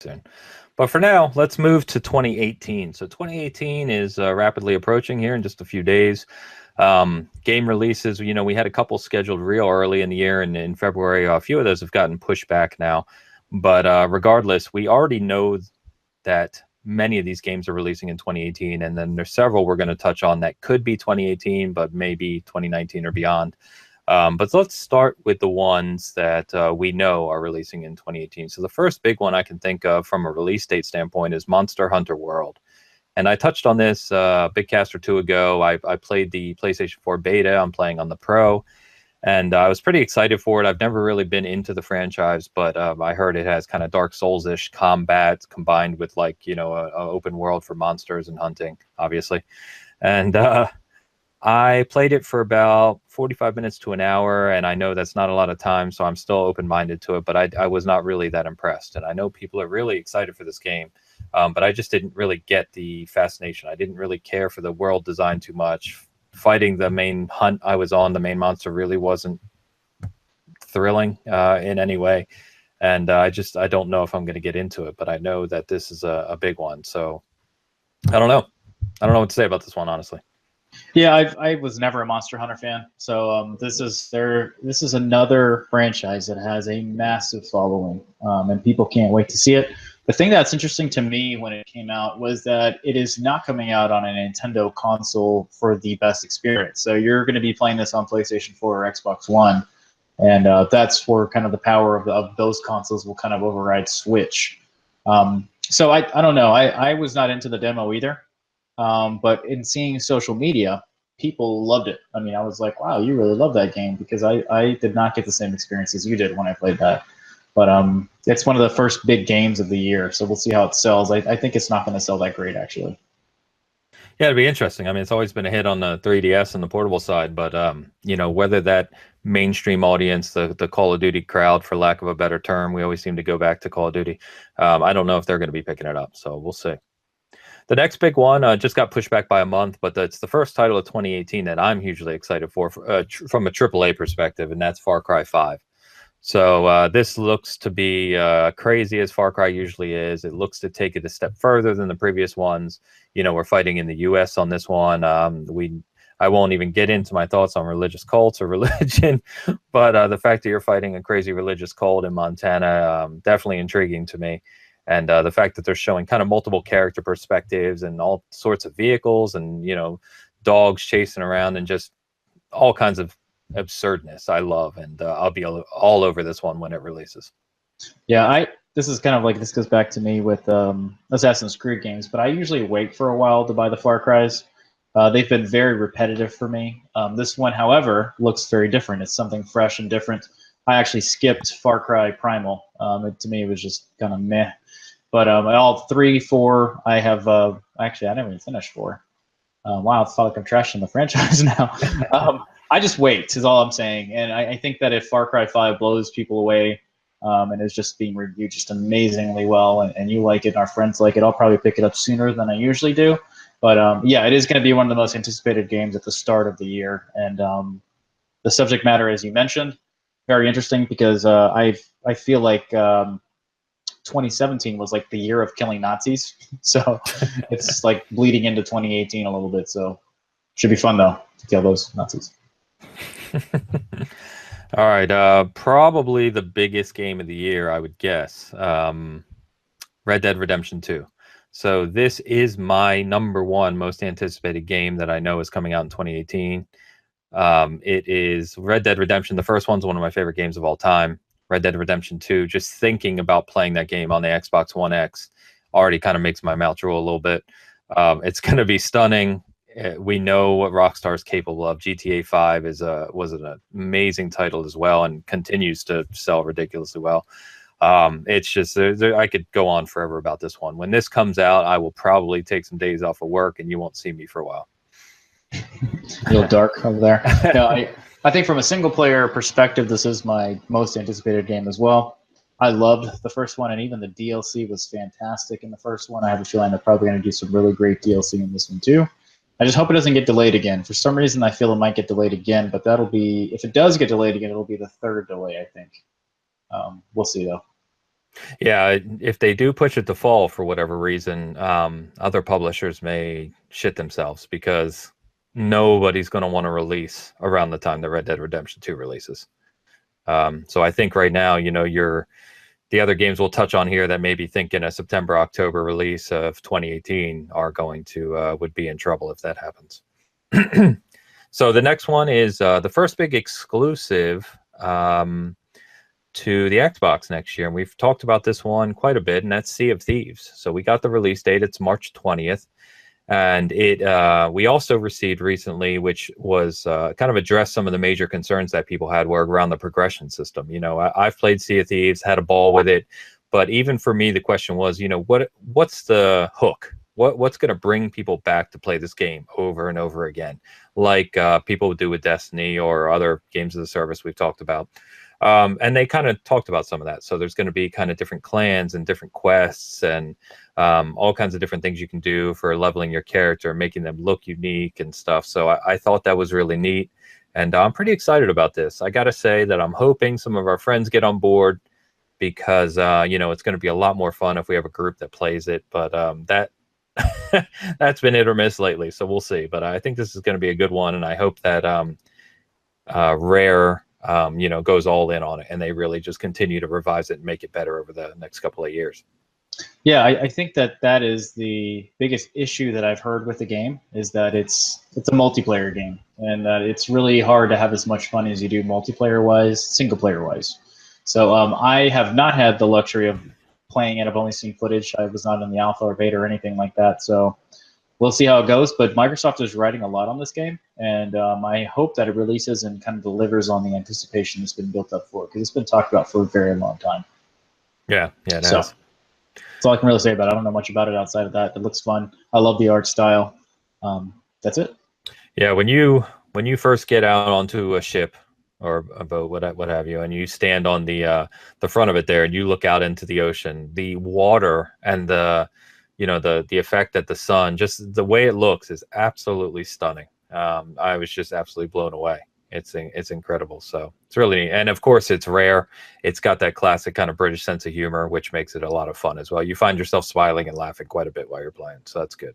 soon. But for now, let's move to 2018. So 2018 is rapidly approaching here in just a few days. Game releases, we had a couple scheduled real early in the year, and in February, a few of those have gotten pushed back now. But regardless, we already know that many of these games are releasing in 2018, and then there's several we're going to touch on that could be 2018, but maybe 2019 or beyond. But let's start with the ones that we know are releasing in 2018. So the first big one I can think of from a release date standpoint is Monster Hunter World. And I touched on this Bitcast or two ago. I played the PlayStation 4 beta. I'm playing on the Pro. And I was pretty excited for it. I've never really been into the franchise, but I heard it has kind of Dark Souls-ish combat combined with a open world for monsters and hunting, obviously. And I played it for about 45 minutes to an hour, and I know that's not a lot of time, so I'm still open-minded to it, but I was not really that impressed. And I know people are really excited for this game, but I just didn't really get the fascination. I didn't really care for the world design too much. Fighting the main hunt I was on, the main monster, really wasn't thrilling in any way. And I don't know if I'm going to get into it, but I know that this is a big one. So I don't know. I don't know what to say about this one, honestly. Yeah, I was never a Monster Hunter fan, so this is another franchise that has a massive following, and people can't wait to see it. The thing that's interesting to me when it came out was that it is not coming out on a Nintendo console for the best experience. So you're going to be playing this on PlayStation 4 or Xbox One, and that's where kind of the power of those consoles will kind of override Switch. So I don't know. I was not into the demo either. But in seeing social media, people loved it. I mean, I was like, wow, you really love that game, because I did not get the same experience as you did when I played that. But it's one of the first big games of the year, so we'll see how it sells. I think it's not going to sell that great, actually. Yeah, it'd be interesting. I mean, it's always been a hit on the 3DS and the portable side, but whether that mainstream audience, the Call of Duty crowd, for lack of a better term, we always seem to go back to Call of Duty. I don't know if they're going to be picking it up, so we'll see. The next big one just got pushed back by a month, but it's the first title of 2018 that I'm hugely excited for from a AAA perspective, and that's Far Cry 5. So this looks to be crazy as Far Cry usually is. It looks to take it a step further than the previous ones. We're fighting in the U.S. on this one. I won't even get into my thoughts on religious cults or religion, but the fact that you're fighting a crazy religious cult in Montana, definitely intriguing to me. And the fact that they're showing kind of multiple character perspectives and all sorts of vehicles and, dogs chasing around and just all kinds of absurdness I love. And I'll be all over this one when it releases. Yeah, this is kind of like, this goes back to me with Assassin's Creed games, but I usually wait for a while to buy the Far Cries. They've been very repetitive for me. This one, however, looks very different. It's something fresh and different. I actually skipped Far Cry Primal. To me, it was just kind of meh. But all 3, 4, I have. Actually, I never even finished 4. Wow, I feel like I'm trashing the franchise now. I just wait, is all I'm saying. And I think that if Far Cry 5 blows people away and is just being reviewed just amazingly well, and you like it and our friends like it, I'll probably pick it up sooner than I usually do. But yeah, it is going to be one of the most anticipated games at the start of the year. And the subject matter, as you mentioned, very interesting, because I feel like 2017 was like the year of killing Nazis. So it's like bleeding into 2018 a little bit. So should be fun, though, to kill those Nazis. All right. Probably the biggest game of the year, I would guess. Red Dead Redemption 2. So this is my #1 most anticipated game that I know is coming out in 2018. It is Red Dead Redemption. The first one's one of my favorite games of all time. Red Dead Redemption 2, just thinking about playing that game on the Xbox One X already kind of makes my mouth drool a little bit. It's going to be stunning. We know what Rockstar is capable of. GTA 5 was an amazing title as well, and continues to sell ridiculously well. It's just I could go on forever about this one. When this comes out, I will probably take some days off of work, and you won't see me for a while. A little dark over there. No, I think from a single player perspective, this is my most anticipated game as well. I loved the first one, and even the DLC was fantastic in the first one. I have a feeling they're probably going to do some really great DLC in this one too. I just hope it doesn't get delayed again. For some reason, I feel it might get delayed again, but that'll be, if it does get delayed again, it'll be the third delay, I think. We'll see, though. Yeah, if they do push it to fall for whatever reason, other publishers may shit themselves because nobody's going to want to release around the time the Red Dead Redemption 2 releases. So I think right now, the other games we'll touch on here that maybe thinking a September, October release of 2018 are going to would be in trouble if that happens. So the next one is the first big exclusive to the Xbox next year. And we've talked about this one quite a bit, and that's Sea of Thieves. So we got the release date. It's March 20th. And we also received recently, which was kind of addressed some of the major concerns that people had were around the progression system. I've played Sea of Thieves, had a ball with it, but even for me, the question was, what's the hook? What's going to bring people back to play this game over and over again, like people do with Destiny or other games of the service we've talked about. And they kind of talked about some of that. So there's going to be kind of different clans and different quests and all kinds of different things you can do for leveling your character, making them look unique and stuff. So I thought that was really neat. And I'm pretty excited about this. I got to say that I'm hoping some of our friends get on board because, it's going to be a lot more fun if we have a group that plays it. But that's been hit or miss lately. So we'll see. But I think this is going to be a good one. And I hope that Rare goes all in on it and they really just continue to revise it and make it better over the next couple of years. Yeah, I think that is the biggest issue that I've heard with the game is that it's a multiplayer game and that it's really hard to have as much fun as you do multiplayer wise, single player wise. So I have not had the luxury of playing it. I've only seen footage. I was not in the alpha or beta or anything like that. So we'll see how it goes. But Microsoft is writing a lot on this game, and I hope that it releases and kind of delivers on the anticipation that's been built up for it because it's been talked about for a very long time. Yeah, it so, has. That's all I can really say about it. I don't know much about it outside of that. It looks fun. I love the art style. That's it. Yeah, when you first get out onto a ship or a boat, what have you, and you stand on the front of it there, and you look out into the ocean, the water and the effect that the sun, just the way it looks, is absolutely stunning. I was just absolutely blown away. It's incredible. So it's really neat. And of course it's Rare. It's got that classic kind of British sense of humor, which makes it a lot of fun as well. You find yourself smiling and laughing quite a bit while you're playing. So that's good.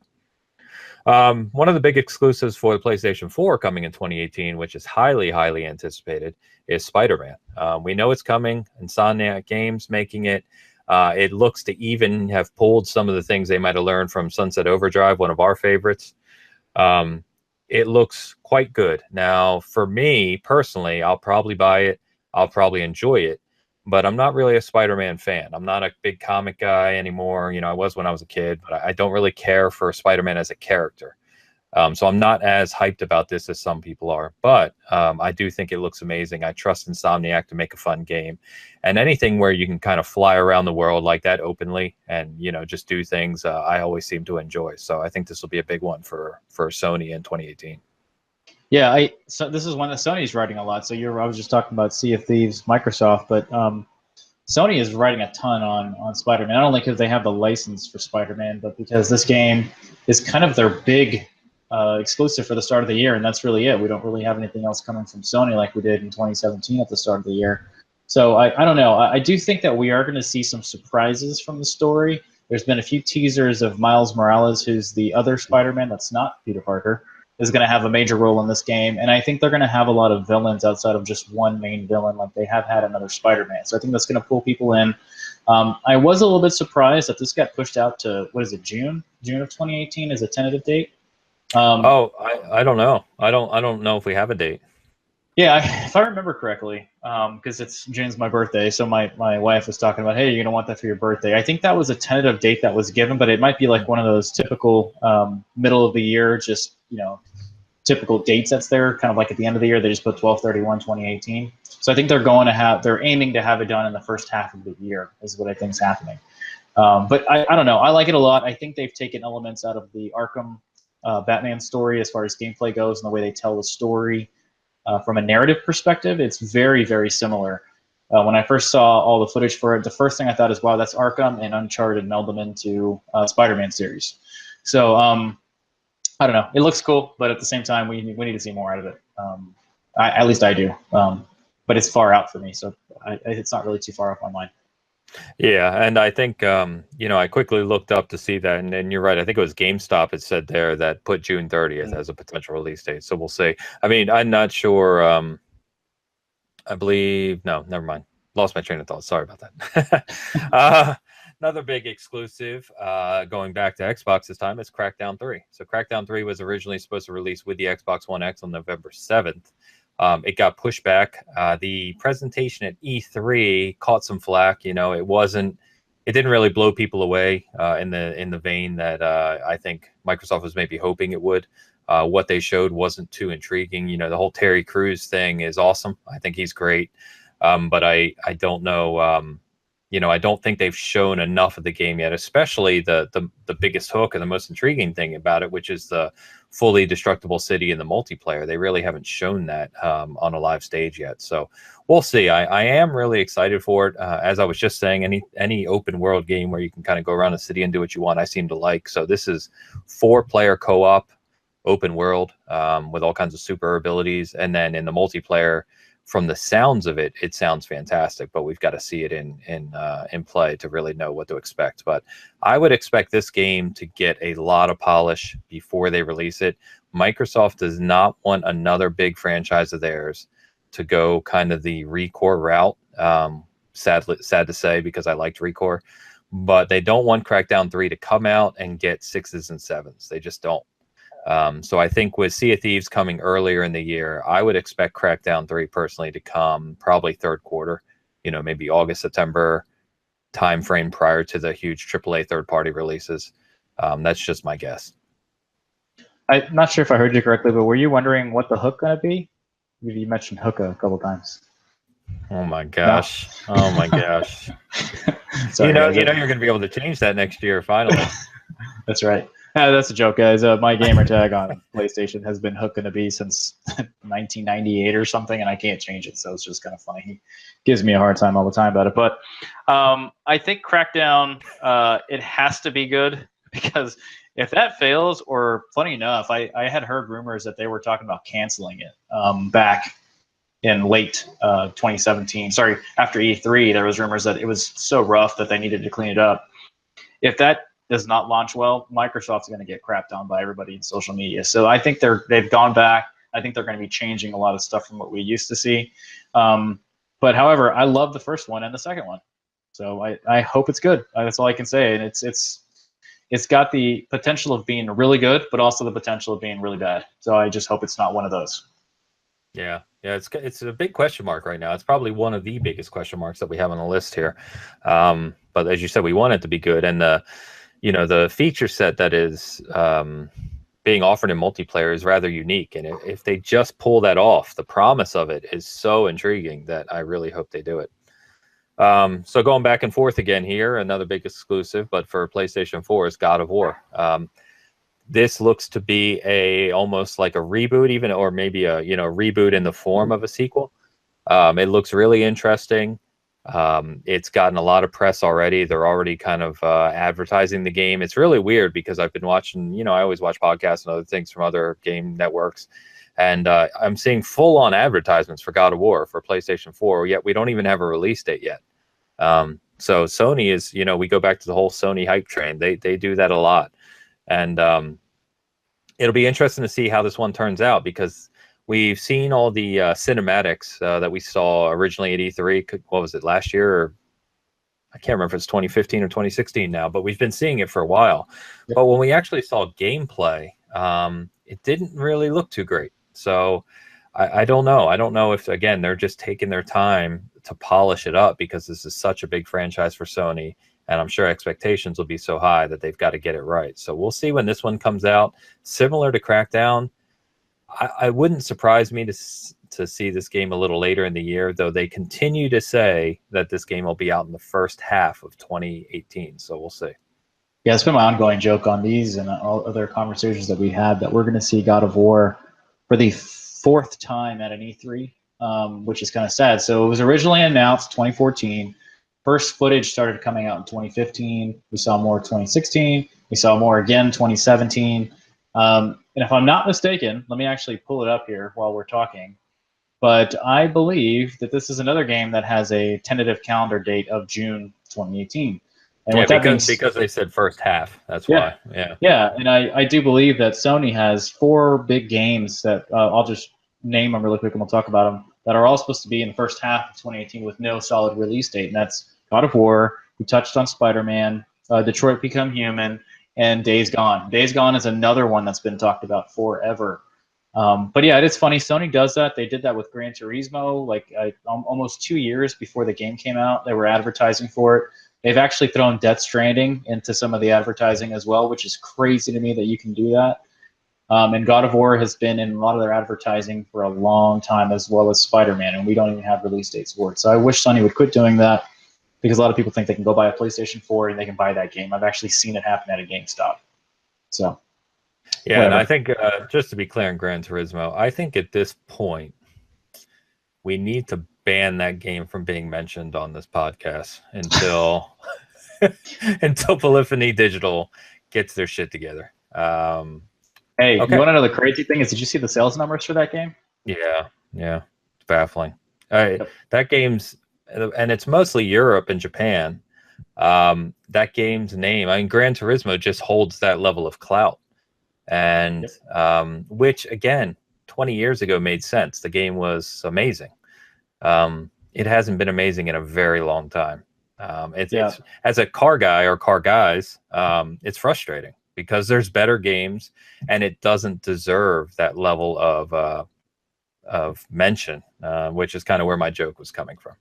One of the big exclusives for the PlayStation 4 coming in 2018, which is highly, highly anticipated, is Spider-Man. We know it's coming. Insomniac Games making it. It looks to even have pulled some of the things they might have learned from Sunset Overdrive, one of our favorites. It looks quite good. Now, for me personally, I'll probably buy it. I'll probably enjoy it, but I'm not really a Spider-Man fan. I'm not a big comic guy anymore. I was when I was a kid, but I don't really care for Spider-Man as a character. So I'm not as hyped about this as some people are, but I do think it looks amazing. I trust Insomniac to make a fun game, and anything where you can kind of fly around the world like that openly and just do things, I always seem to enjoy. So I think this will be a big one for Sony in 2018. Yeah, so this is one that Sony's writing a lot. So I was just talking about Sea of Thieves, Microsoft, but Sony is writing a ton on Spider-Man. Not only because they have the license for Spider-Man, but because this game is kind of their big exclusive for the start of the year, and that's really it. We don't really have anything else coming from Sony like we did in 2017 at the start of the year. So I don't know. I do think that we are going to see some surprises from the story. There's been a few teasers of Miles Morales, who's the other Spider-Man that's not Peter Parker, is going to have a major role in this game. And I think they're going to have a lot of villains outside of just one main villain like they have had another Spider-Man. So I think that's going to pull people in. I was a little bit surprised that this got pushed out to, what is it, June? June of 2018 is a tentative date. I don't know. I don't know if we have a date. Yeah, if I remember correctly, because June's my birthday, so my wife was talking about, hey, you're gonna want that for your birthday. I think that was a tentative date that was given, but it might be like one of those typical middle of the year, just typical dates that's there, kind of like at the end of the year, they just put 12/31/2018. So I think they're aiming to have it done in the first half of the year, is what I think is happening. But I don't know. I like it a lot. I think they've taken elements out of the Arkham Batman story as far as gameplay goes and the way they tell the story. From a narrative perspective, it's very, very similar. When I first saw all the footage for it, the first thing I thought is, wow, that's Arkham, and Uncharted meld them into Spider-Man series. So I don't know. It looks cool, but at the same time, we need to see more out of it. At least I do. But it's far out for me, so it's not really too far off my mind. Yeah, and I think I quickly looked up to see that, and you're right. I think it was GameStop. It said there that put June 30th as a potential release date. So we'll see. I mean, I'm not sure. I believe no, never mind. Lost my train of thought. Sorry about that. Another big exclusive, going back to Xbox this time, is Crackdown 3. So Crackdown 3 was originally supposed to release with the Xbox One X on November 7th. It got pushed back. The presentation at E3 caught some flack. It didn't really blow people away in the vein that I think Microsoft was maybe hoping it would. What they showed wasn't too intriguing. The whole Terry Crews thing is awesome. I think he's great, but I don't know. I don't think they've shown enough of the game yet, especially the biggest hook and the most intriguing thing about it, which is the fully destructible city and the multiplayer. They really haven't shown that on a live stage yet. So we'll see. I am really excited for it. As I was just saying, any open world game where you can kind of go around the city and do what you want, I seem to like. So this is 4-player co-op open world with all kinds of super abilities, and then in the multiplayer, from the sounds of it, it sounds fantastic, but we've got to see it in play to really know what to expect. But I would expect this game to get a lot of polish before they release it. Microsoft does not want another big franchise of theirs to go kind of the ReCore route. Sad to say, because I liked ReCore, but they don't want Crackdown 3 to come out and get 6s and 7s. They just don't. So I think with Sea of Thieves coming earlier in the year, I would expect Crackdown 3 personally to come probably third quarter, maybe August, September timeframe prior to the huge AAA third-party releases. That's just my guess. I'm not sure if I heard you correctly, but were you wondering what the hook going to be? You mentioned hookah a couple times. Oh my gosh! No? Oh my gosh! Sorry, you're going to be able to change that next year finally. That's right. That's a joke, guys. My gamer tag on PlayStation has been hook gonna be since 1998 or something, and I can't change it, so it's just kind of funny. He gives me a hard time all the time about it. But I think Crackdown, it has to be good, because if that fails, or funny enough, I had heard rumors that they were talking about canceling it back in late 2017. Sorry, after E3, there was rumors that it was so rough that they needed to clean it up. If that does not launch well, Microsoft's going to get crapped on by everybody in social media. So I think they've gone back. I think they're going to be changing a lot of stuff from what we used to see. But however, I love the first one and the second one, so I hope it's good. That's all I can say. And it's got the potential of being really good, but also the potential of being really bad. So I just hope it's not one of those. Yeah, it's a big question mark right now. It's probably one of the biggest question marks that we have on the list here. But as you said, we want it to be good, and the feature set that is being offered in multiplayer is rather unique. And if they just pull that off, the promise of it is so intriguing that I really hope they do it. So going back and forth again here, another big exclusive, but for PlayStation 4 is God of War. This looks to be almost like a reboot, even, or maybe a reboot in the form of a sequel. It looks really interesting. It's gotten a lot of press already. They're already kind of advertising the game. It's really weird because I've been watching, I always watch podcasts and other things from other game networks, and I'm seeing full-on advertisements for God of War for PlayStation 4, yet we don't even have a release date yet. So Sony is, we go back to the whole Sony hype train. They do that a lot. And it'll be interesting to see how this one turns out, because we've seen all the cinematics that we saw originally at E3. What was it, last year? Or I can't remember if it's 2015 or 2016 now, but we've been seeing it for a while. Yep. But when we actually saw gameplay, it didn't really look too great. So I don't know. I don't know if, again, they're just taking their time to polish it up, because this is such a big franchise for Sony. And I'm sure expectations will be so high that they've got to get it right. So we'll see when this one comes out. Similar to Crackdown, I wouldn't surprise me to see this game a little later in the year, though they continue to say that this game will be out in the first half of 2018. So we'll see. Yeah, it's been my ongoing joke on these and all other conversations that we had, that we're going to see God of War for the 4th time at an E3, which is kind of sad. So it was originally announced 2014. First footage started coming out in 2015. We saw more 2016. We saw more again 2017. And if I'm not mistaken, let me actually pull it up here while we're talking. But I believe that this is another game that has a tentative calendar date of June 2018. And Yeah, with that being because they said first half. That's yeah, why. Yeah. yeah, and I do believe that Sony has 4 big games that I'll just name them really quick and we'll talk about them that are all supposed to be in the first half of 2018 with no solid release date, and that's God of War. We touched on Spider-Man, Detroit Become Human, and Days Gone. Days Gone is another one that's been talked about forever. But yeah, it is funny. Sony does that. They did that with Gran Turismo, like almost 2 years before the game came out. They were advertising for it. They've actually thrown Death Stranding into some of the advertising as well, which is crazy to me that you can do that. And God of War has been in a lot of their advertising for a long time, as well as Spider-Man, and we don't even have release dates for it. So I wish Sony would quit doing that, because a lot of people think they can go buy a PlayStation 4 and they can buy that game. I've actually seen it happen at a GameStop. So Yeah, whatever. and I think just to be clear on Gran Turismo, I think at this point we need to ban that game from being mentioned on this podcast until until Polyphony Digital gets their shit together. Hey, you Okay. want to know the crazy thing is? Did you see the sales numbers for that game? Yeah, it's baffling. Yep. That game's, and it's mostly Europe and Japan. That game's name, I mean, Gran Turismo just holds that level of clout, and which again, 20 years ago made sense. The game was amazing. It hasn't been amazing in a very long time. It's as a car guy or car guys, it's frustrating because there's better games, and it doesn't deserve that level of mention, which is kind of where my joke was coming from.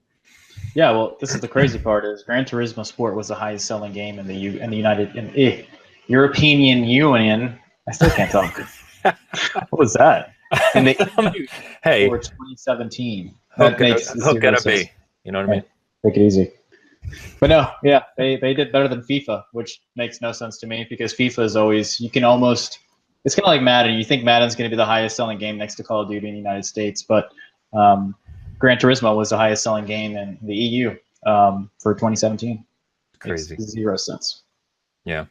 Yeah, well, this is the crazy part: is Gran Turismo Sport was the highest selling game in the European Union. I still can't talk. What was that? In the EU hey, for 2017. That makes zero sense. You know what I mean? Take it easy. But no, yeah, they did better than FIFA, which makes no sense to me, because FIFA is always, you can almost, it's kind of like Madden. You think Madden's going to be the highest selling game next to Call of Duty in the United States, but Gran Turismo was the highest selling game in the EU for 2017. Crazy. Makes zero sense. Yeah.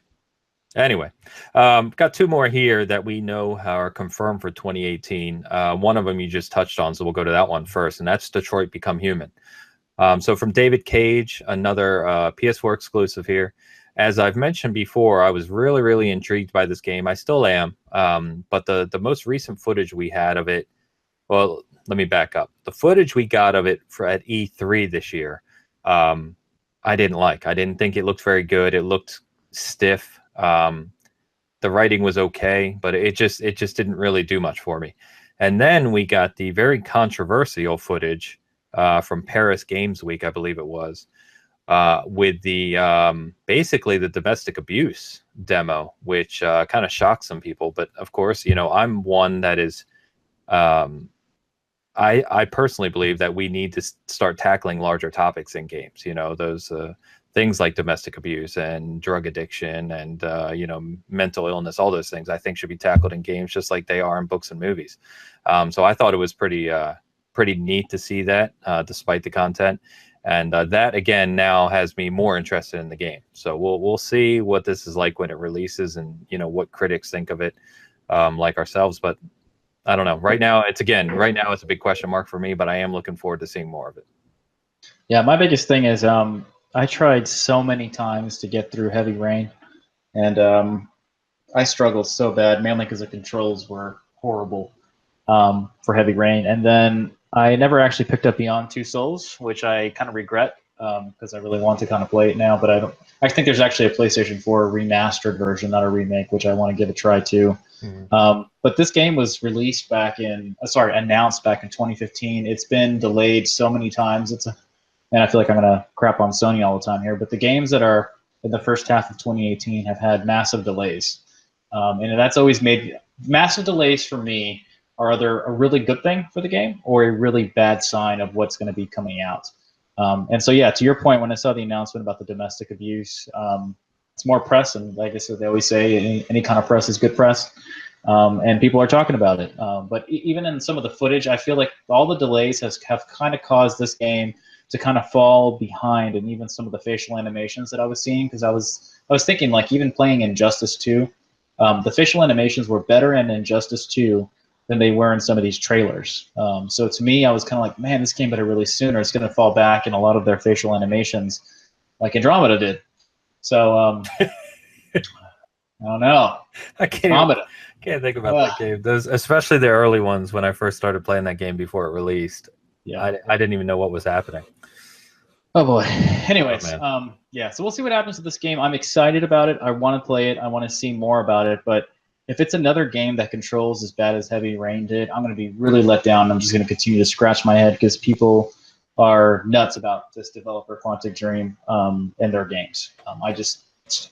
Anyway, got 2 more here that we know are confirmed for 2018. One of them you just touched on, so we'll go to that one first, and that's Detroit Become Human. So from David Cage, another PS4 exclusive here. As I've mentioned before, I was really, really intrigued by this game. I still am. But the most recent footage we had of it, well, let me back up. The footage we got of it at E3 this year, I didn't like. I didn't think it looked very good. It looked stiff. The writing was okay, but it just didn't really do much for me. And then we got the very controversial footage from Paris Games Week, I believe it was, with the basically the domestic abuse demo, which kind of shocked some people. But of course, you know, I'm one that is, I personally believe that we need to start tackling larger topics in games. You know, those things like domestic abuse and drug addiction and you know, mental illness, all those things I think should be tackled in games just like they are in books and movies. So I thought it was pretty neat to see that, despite the content. And that again now has me more interested in the game. So we'll see what this is like when it releases, and you know what critics think of it, like ourselves. But I don't know. Right now it's a big question mark for me. But I am looking forward to seeing more of it. Yeah, my biggest thing is I tried so many times to get through Heavy Rain, and I struggled so bad, mainly because the controls were horrible for Heavy Rain. And then I never actually picked up Beyond Two Souls, which I kind of regret, because I really want to kind of play it now. But I don't. I think there's actually a PlayStation 4 remastered version, not a remake, which I want to give a try too. But this game was released announced back in 2015. It's been delayed so many times. And I feel like I'm going to crap on Sony all the time here, but the games that are in the first half of 2018 have had massive delays. And that's always made massive delays for me are either a really good thing for the game or a really bad sign of what's going to be coming out. And so, yeah, to your point, when I saw the announcement about the domestic abuse, it's more press, and like I said, they always say any kind of press is good press, and people are talking about it. But even in some of the footage, I feel like all the delays have kind of caused this game to kind of fall behind, and even some of the facial animations that I was seeing, because I was thinking, like, even playing Injustice 2, the facial animations were better in Injustice 2 than they were in some of these trailers. So to me, I was kind of like, man, this game better release sooner. It's going to fall back in a lot of their facial animations, like Andromeda did. So I don't know. I can't think about that game. Those, especially the early ones when I first started playing that game before it released. Yeah, I didn't even know what was happening. Oh boy. Anyways, yeah. So we'll see what happens with this game. I'm excited about it. I want to play it. I want to see more about it. But if it's another game that controls as bad as Heavy Rain did, I'm going to be really let down. I'm just going to continue to scratch my head because people are nuts about this developer Quantic Dream and their games.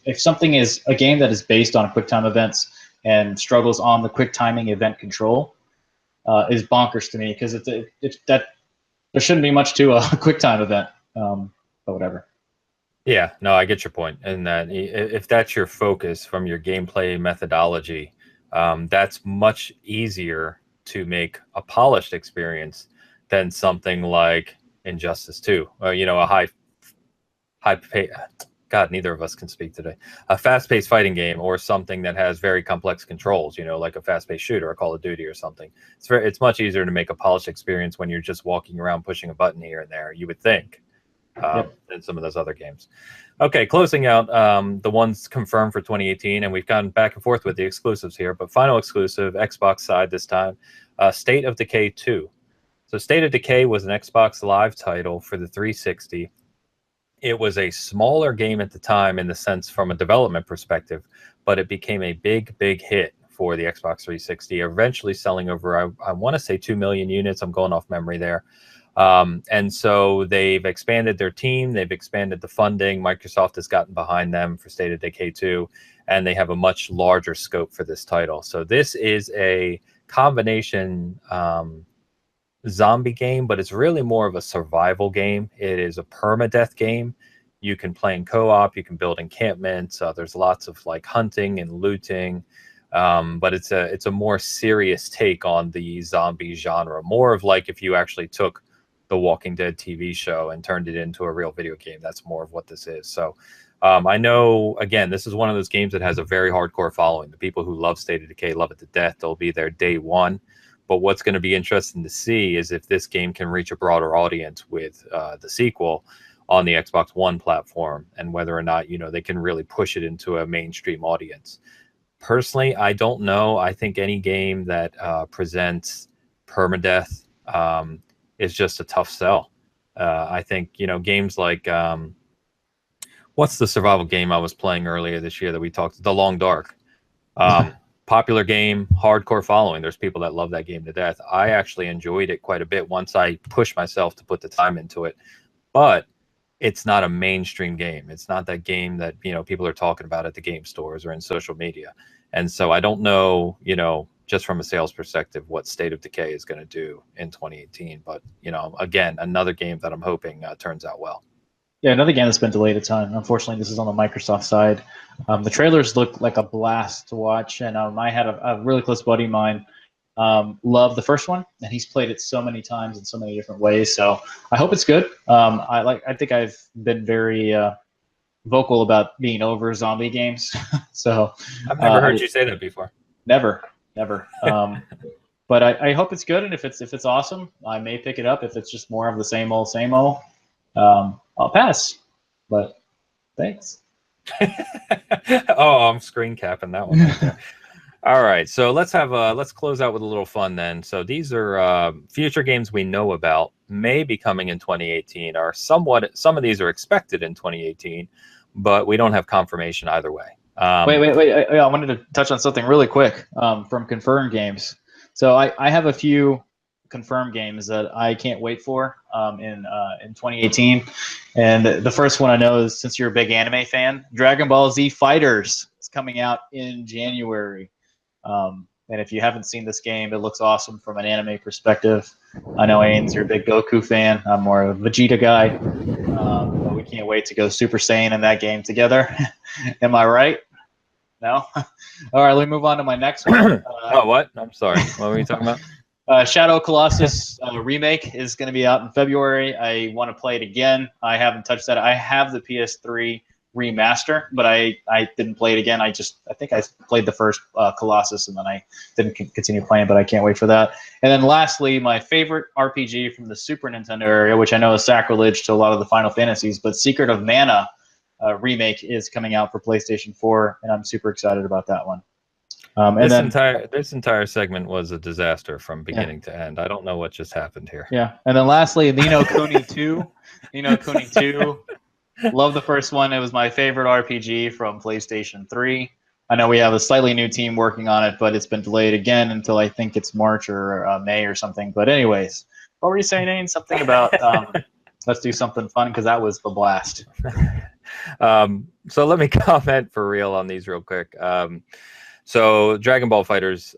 If something is a game that is based on QuickTime events and struggles on the quick timing event control, is bonkers to me because there shouldn't be much to a QuickTime event. But whatever. Yeah, no, I get your point. And that if that's your focus from your gameplay methodology, that's much easier to make a polished experience than something like Injustice 2. You know, a high pay. God, neither of us can speak today. A fast-paced fighting game or something that has very complex controls, you know, like a fast-paced shooter, a Call of Duty or something. It's much easier to make a polished experience when you're just walking around pushing a button here and there, you would think. Than some of those other games. Okay, closing out the ones confirmed for 2018, and we've gone back and forth with the exclusives here, but final exclusive, Xbox side this time, State of Decay 2. So State of Decay was an Xbox Live title for the 360. It was a smaller game at the time in the sense from a development perspective, but it became a big hit for the Xbox 360, eventually selling over, I want to say 2 million units. I'm going off memory there. And so they've expanded their team, they've expanded the funding. Microsoft has gotten behind them for State of Decay 2, and they have a much larger scope for this title. So this is a combination zombie game, but it's really more of a survival game. It is a permadeath game. You can play in co-op, you can build encampments. There's lots of like hunting and looting. But it's a more serious take on the zombie genre, more of like if you actually took the Walking Dead TV show and turned it into a real video game. That's more of what this is. So I know, again, this is one of those games that has a very hardcore following. The people who love State of Decay love it to death. They'll be there day one. But what's going to be interesting to see is if this game can reach a broader audience with the sequel on the Xbox One platform, and whether or not, you know, they can really push it into a mainstream audience. Personally, I don't know. I think any game that presents permadeath is just a tough sell. I think, you know, games like what's the survival game I was playing earlier this year that we talked, The Long Dark. Popular game, hardcore following. There's people that love that game to death. I actually enjoyed it quite a bit once I pushed myself to put the time into it. But it's not a mainstream game. It's not that game that, you know, people are talking about at the game stores or in social media. And so I don't know, you know, just from a sales perspective, what State of Decay is going to do in 2018. But, you know, again, another game that I'm hoping turns out well. Yeah, another game that's been delayed a ton. Unfortunately, this is on the Microsoft side. The trailers look like a blast to watch, and I had a really close buddy of mine love the first one, and he's played it so many times in so many different ways. So I hope it's good. I think I've been very vocal about being over zombie games. So I've never heard you say that before. Never. But I hope it's good, and if it's awesome, I may pick it up. If it's just more of the same old, I'll pass. But thanks. Oh, I'm screen capping that one right there. All right, so let's close out with a little fun then. So these are future games we know about, may be coming in 2018, or some of these are expected in 2018, but we don't have confirmation either way. Wait. I wanted to touch on something really quick from confirmed games. So I have a few confirmed games that I can't wait for in 2018. And the first one I know is, since you're a big anime fan, Dragon Ball Z Fighters is coming out in January. And if you haven't seen this game, it looks awesome from an anime perspective. I know, Ains, you're a big Goku fan. I'm more of a Vegeta guy. But we can't wait to go Super Saiyan in that game together. Am I right? No? All right, let me move on to my next one. Oh, what? I'm sorry. What were you talking about? Shadow Colossus remake is going to be out in February. I want to play it again. I haven't touched that. I have the PS3 remaster, but I didn't play it again. I think I played the first Colossus, and then I didn't continue playing, but I can't wait for that. And then lastly, my favorite RPG from the Super Nintendo area, which I know is sacrilege to a lot of the Final Fantasies, but Secret of Mana remake is coming out for PlayStation 4, and I'm super excited about that one. This entire segment was a disaster from beginning to end. I don't know what just happened here. Yeah, and then lastly, Ni no Kuni 2. Ni no Kuni 2. Love the first one. It was my favorite RPG from PlayStation 3. I know we have a slightly new team working on it, but it's been delayed again until I think it's March or May or something. But anyways, what were you saying, Ains? Something about let's do something fun, because that was the blast. So let me comment for real on these real quick. So Dragon Ball Fighters,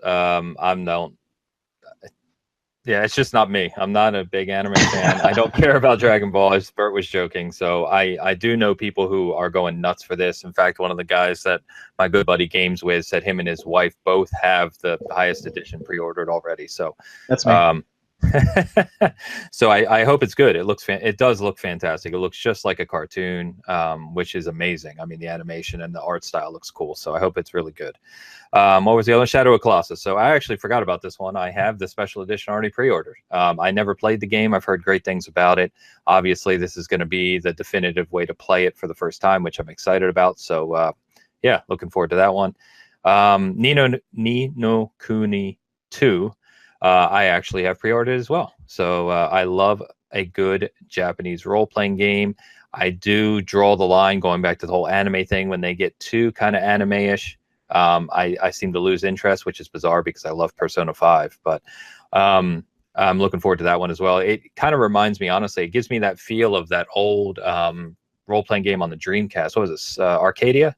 it's just not me. I'm not a big anime fan. I don't care about Dragon Ball, as Bert was joking. So I do know people who are going nuts for this. In fact, one of the guys that my good buddy games with said him and his wife both have the highest edition pre-ordered already. So that's me. So I hope it's good. It does look fantastic. It looks just like a cartoon, which is amazing. I mean, the animation and the art style looks cool. So I hope it's really good. What was the other? Shadow of Colossus. So I actually forgot about this one. I have the special edition already pre-ordered. I never played the game. I've heard great things about it. Obviously, this is going to be the definitive way to play it for the first time, which I'm excited about. So yeah, looking forward to that one. Ni no Kuni 2. I actually have pre-ordered as well. So I love a good Japanese role-playing game. I do draw the line going back to the whole anime thing. When they get too kind of anime-ish, I seem to lose interest, which is bizarre because I love Persona 5. But I'm looking forward to that one as well. It kind of reminds me, honestly, it gives me that feel of that old role-playing game on the Dreamcast. What was this? Arcadia?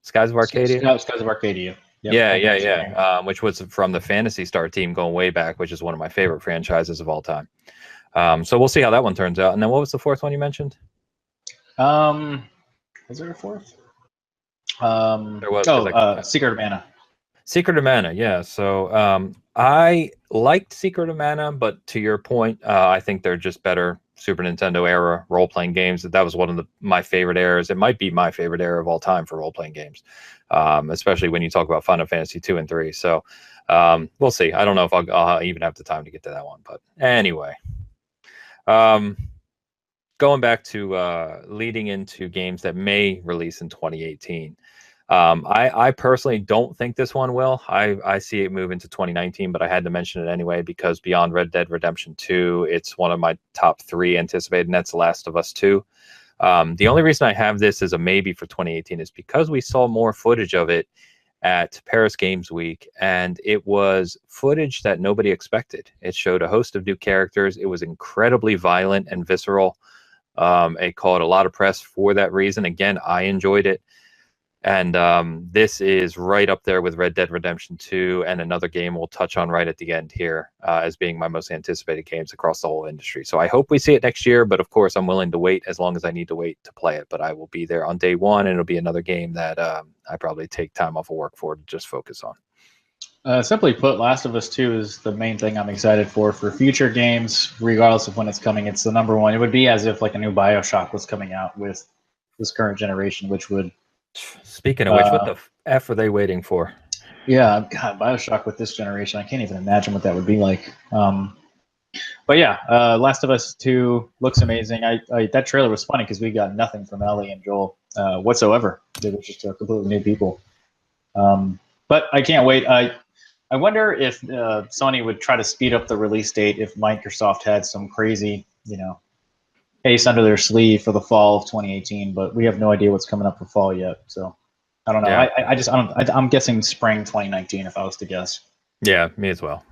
Skies of Arcadia? No, Skies of Arcadia. Yep, yeah. Which was from the Phantasy Star team going way back, which is one of my favorite franchises of all time. So we'll see how that one turns out. And then what was the fourth one you mentioned? Was there a fourth? There was. Secret of Mana. Secret of Mana, yeah. So I liked Secret of Mana, but to your point, I think they're just better Super Nintendo era role-playing games. That was one of my favorite eras. It might be my favorite era of all time for role-playing games, especially when you talk about Final Fantasy 2 and 3. So we'll see. I don't know if I'll even have the time to get to that one. But anyway, going back to leading into games that may release in 2018. I personally don't think this one will. I see it move into 2019, but I had to mention it anyway because beyond Red Dead Redemption 2, it's one of my top 3 anticipated, and that's The Last of Us 2. The only reason I have this as a maybe for 2018 is because we saw more footage of it at Paris Games Week, and it was footage that nobody expected. It showed a host of new characters. It was incredibly violent and visceral. It caught a lot of press for that reason. Again, I enjoyed it. And this is right up there with Red Dead Redemption 2 and another game we'll touch on right at the end here as being my most anticipated games across the whole industry. So I hope we see it next year, but of course I'm willing to wait as long as I need to wait to play it. But I will be there on day one, and it'll be another game that I probably take time off of work for to just focus on. Simply put, Last of Us 2 is the main thing I'm excited for future games, regardless of when it's coming. It's the number one. It would be as if like a new BioShock was coming out with this current generation, which would... Speaking of which, what the F are they waiting for? Yeah, God, BioShock with this generation, I can't even imagine what that would be like. But yeah, Last of Us 2 looks amazing. That trailer was funny because we got nothing from Ellie and Joel whatsoever. They were just completely new people. But I can't wait. I wonder if Sony would try to speed up the release date if Microsoft had some crazy, ace under their sleeve for the fall of 2018, but we have no idea what's coming up for fall yet. So I don't know. Yeah. I'm guessing spring 2019 if I was to guess. Yeah, me as well.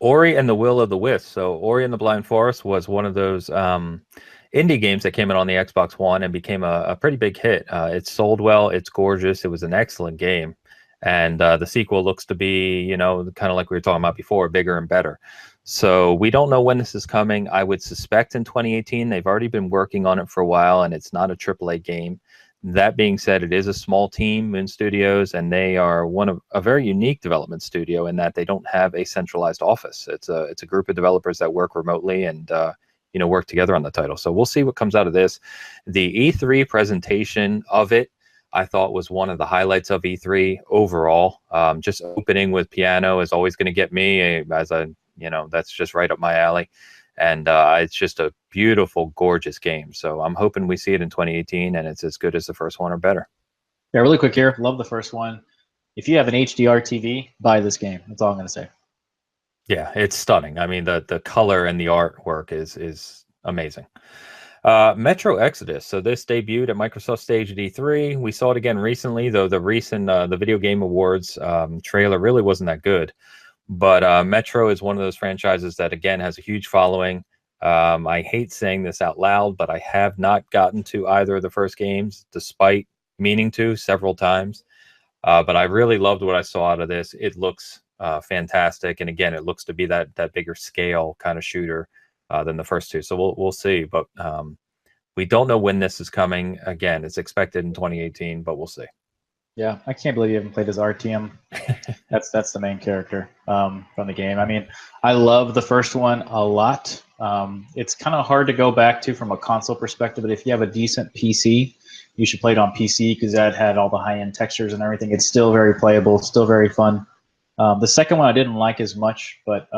Ori and the Will of the Wisp. So Ori and the Blind Forest was one of those indie games that came out on the Xbox One and became a pretty big hit. It sold well. It's gorgeous. It was an excellent game. And the sequel looks to be, kind of like we were talking about before, bigger and better. So we don't know when this is coming. I would suspect in 2018. They've already been working on it for a while, and it's not a AAA game. That being said, it is a small team, Moon Studios, and they are a very unique development studio in that they don't have a centralized office. It's a group of developers that work remotely, and work together on the title. So we'll see what comes out of this. The E3 presentation of it, I thought, was one of the highlights of E3 overall. Just opening with piano is always going to get me, that's just right up my alley. And it's just a beautiful, gorgeous game. So I'm hoping we see it in 2018 and it's as good as the first one or better. Yeah, really quick here. Love the first one. If you have an HDR TV, buy this game. That's all I'm going to say. Yeah, it's stunning. I mean, the color and the artwork is amazing. Metro Exodus. So this debuted at Microsoft Stage at E3. We saw it again recently, though the recent the Video Game Awards trailer really wasn't that good. But Metro is one of those franchises that, again, has a huge following. I hate saying this out loud, but I have not gotten to either of the first games, despite meaning to several times. But I really loved what I saw out of this. It looks fantastic, and again, it looks to be that bigger scale kind of shooter than the first two. So we'll see. But we don't know when this is coming. Again, it's expected in 2018, but we'll see. Yeah, I can't believe you haven't played as RTM. That's the main character from the game. I mean, I love the first one a lot. It's kind of hard to go back to from a console perspective, but if you have a decent PC, you should play it on PC because that had all the high-end textures and everything. It's still very playable, still very fun. The second one I didn't like as much, but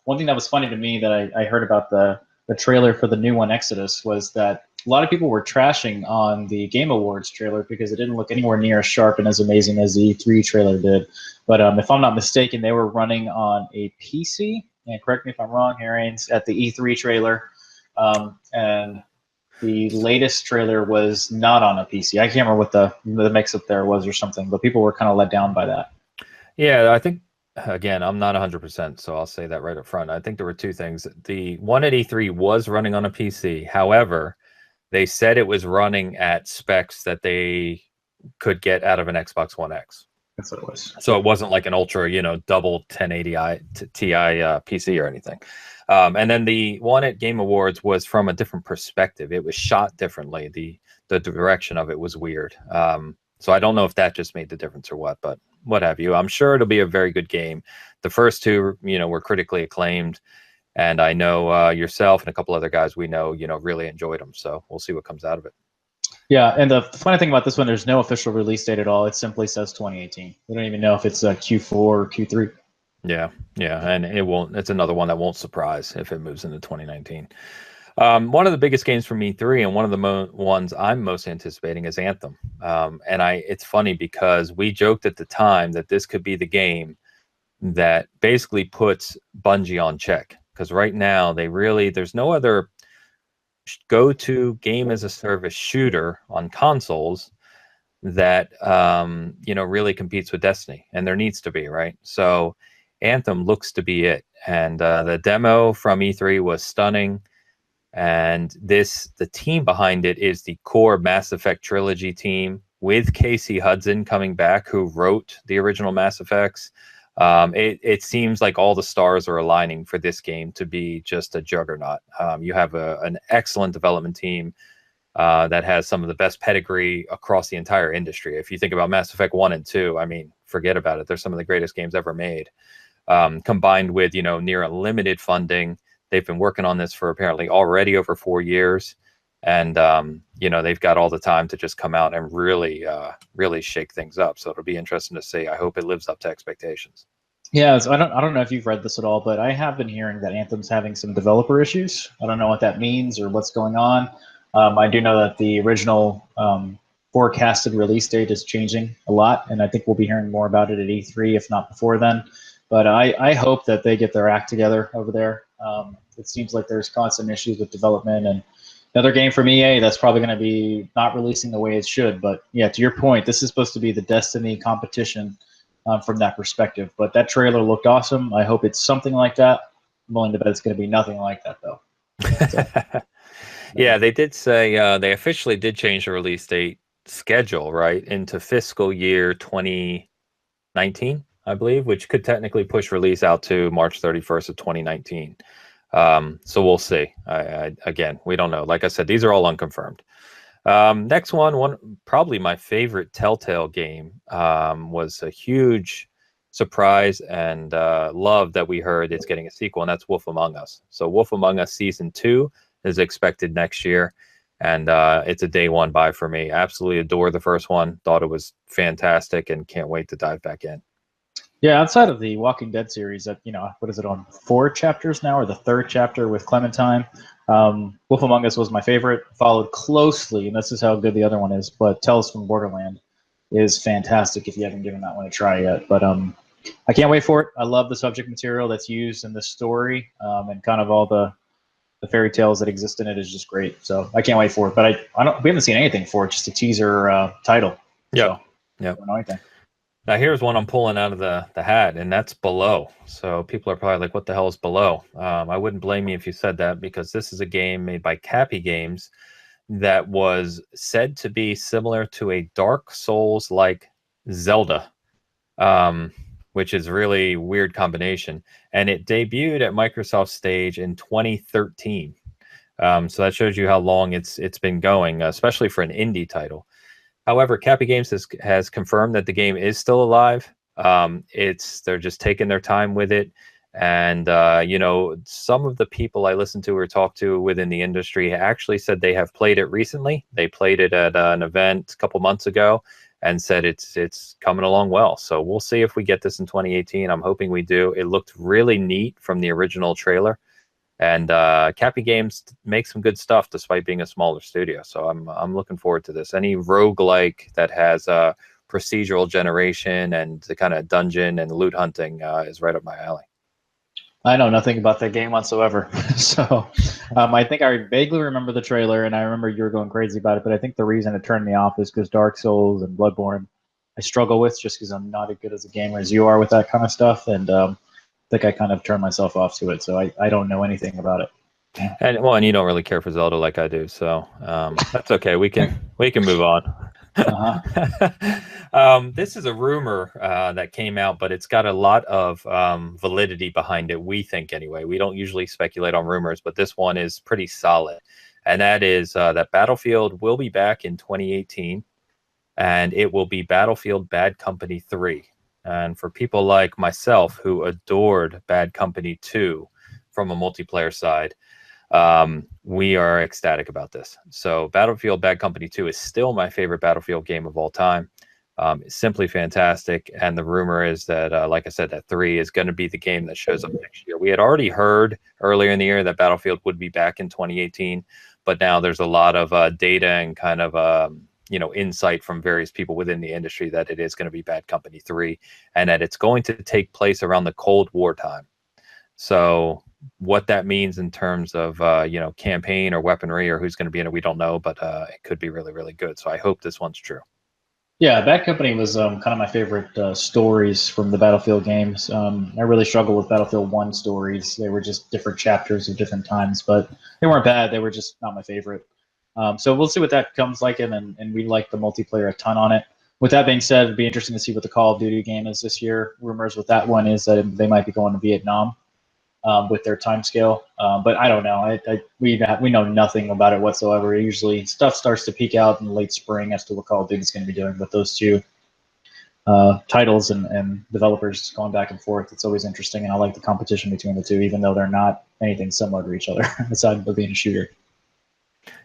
one thing that was funny to me that I heard about the trailer for the new one, Exodus, was that a lot of people were trashing on the Game Awards trailer because it didn't look anywhere near as sharp and as amazing as the E3 trailer did. But if I'm not mistaken, they were running on a PC, and correct me if I'm wrong here, Ains, at the E3 trailer, and the latest trailer was not on a PC. I can't remember what the mix-up there was or something, but people were kind of let down by that. Yeah, I think, again, I'm not 100%, so I'll say that right up front. I think there were two things. The one at E3 was running on a PC. However, they said it was running at specs that they could get out of an Xbox One X. That's what it was. So it wasn't like an ultra, double 1080 Ti PC or anything. And then the one at Game Awards was from a different perspective. It was shot differently. The direction of it was weird. So I don't know if that just made the difference or what, but what have you. I'm sure it'll be a very good game. The first two, were critically acclaimed. And I know yourself and a couple other guys we know, really enjoyed them. So we'll see what comes out of it. Yeah, and the funny thing about this one, there's no official release date at all. It simply says 2018. We don't even know if it's Q4 or Q3. Yeah, and it won't. It's another one that won't surprise if it moves into 2019. One of the biggest games from E3 and one of the ones I'm most anticipating is Anthem. And it's funny because we joked at the time that this could be the game that basically puts Bungie on check. Because right now there's no other go-to game as a service shooter on consoles that really competes with Destiny, and there needs to be, right? So Anthem looks to be it, and the demo from E3 was stunning. And the team behind it is the core Mass Effect trilogy team with Casey Hudson coming back, who wrote the original Mass Effects. It seems like all the stars are aligning for this game to be just a juggernaut. You have an excellent development team that has some of the best pedigree across the entire industry. If you think about Mass Effect 1 and 2, I mean, forget about it. They're some of the greatest games ever made. Combined with, near unlimited funding. They've been working on this for apparently already over 4 years. And, they've got all the time to just come out and really shake things up. So it'll be interesting to see. I hope it lives up to expectations. Yeah, so I don't know if you've read this at all, but I have been hearing that Anthem's having some developer issues. I don't know what that means or what's going on. I do know that the original forecasted release date is changing a lot, and I think we'll be hearing more about it at E3, if not before then. But I hope that they get their act together over there. It seems like there's constant issues with development, and another game from EA that's probably going to be not releasing the way it should. But yeah, to your point, this is supposed to be the Destiny competition from that perspective. But that trailer looked awesome. I hope it's something like that. I'm willing to bet it's going to be nothing like that, though. So, yeah, they did say they officially did change the release date schedule, right, into fiscal year 2019, I believe, which could technically push release out to March 31st of 2019. So we'll see. Again, we don't know. Like I said, these are all unconfirmed. Next one, probably my favorite Telltale game, was a huge surprise and love that we heard it's getting a sequel, and that's Wolf Among Us. So Wolf Among Us Season 2 is expected next year. And it's a day one buy for me. Absolutely adore the first one. Thought it was fantastic and can't wait to dive back in. Yeah, outside of the Walking Dead series, that what is it on 4 chapters now, or the 3rd chapter with Clementine? Wolf Among Us was my favorite, followed closely, and this is how good the other one is. But Tales from Borderland is fantastic if you haven't given that one a try yet. But I can't wait for it. I love the subject material that's used in this story, and kind of all the fairy tales that exist in it is just great. So I can't wait for it. But we haven't seen anything for it, just a teaser title. Yeah. So, I don't know anything. Now here's one I'm pulling out of the hat, and that's Below. So people are probably like, what the hell is Below? I wouldn't blame you if you said that, because this is a game made by Cappy Games that was said to be similar to a Dark Souls-like Zelda, which is really weird combination. And it debuted at Microsoft Stage in 2013. So that shows you how long it's been going, especially for an indie title. However, Cappy Games has confirmed that the game is still alive. They're just taking their time with it. And, some of the people I listened to or talked to within the industry actually said they have played it recently. They played it at an event a couple months ago and said it's coming along well. So we'll see if we get this in 2018. I'm hoping we do. It looked really neat from the original trailer. And Cappy Games makes some good stuff despite being a smaller studio. So I'm looking forward to this. Any roguelike that has procedural generation and the kind of dungeon and loot hunting is right up my alley. I know nothing about that game whatsoever. So I think I vaguely remember the trailer, and I remember you were going crazy about it. But I think the reason it turned me off is because Dark Souls and Bloodborne I struggle with, just because I'm not as good as a gamer as you are with that kind of stuff. And I think I kind of turned myself off to it. So I don't know anything about it. And you don't really care for Zelda like I do, so that's okay. We can move on. This is a rumor that came out, but it's got a lot of validity behind it, we think anyway. We don't usually speculate on rumors, but this one is pretty solid. And that is that Battlefield will be back in 2018, and it will be Battlefield Bad Company 3. And for people like myself who adored Bad Company 2 from a multiplayer side, we are ecstatic about this. So Battlefield Bad Company 2 is still my favorite Battlefield game of all time. It's simply fantastic. And the rumor is that, like I said, that 3 is going to be the game that shows up next year. We had already heard earlier in the year that Battlefield would be back in 2018, but now there's a lot of data and kind of insight from various people within the industry that it is going to be Bad Company 3, and that it's going to take place around the Cold War time. So what that means in terms of campaign or weaponry or who's going to be in it, we don't know, but it could be really, really good. So I hope this one's true. Yeah, Bad Company was kind of my favorite stories from the Battlefield games. I really struggled with Battlefield 1 stories. They were just different chapters of different times, but they weren't bad. They were just not my favorite. So we'll see what that comes like, and we like the multiplayer a ton on it. With that being said, it'd be interesting to see what the Call of Duty game is this year. Rumors with that one is that they might be going to Vietnam with their timescale, but I don't know. We know nothing about it whatsoever. Usually, stuff starts to peak out in late spring as to what Call of Duty is going to be doing. But those two titles and developers going back and forth, it's always interesting, and I like the competition between the two, even though they're not anything similar to each other aside from being a shooter.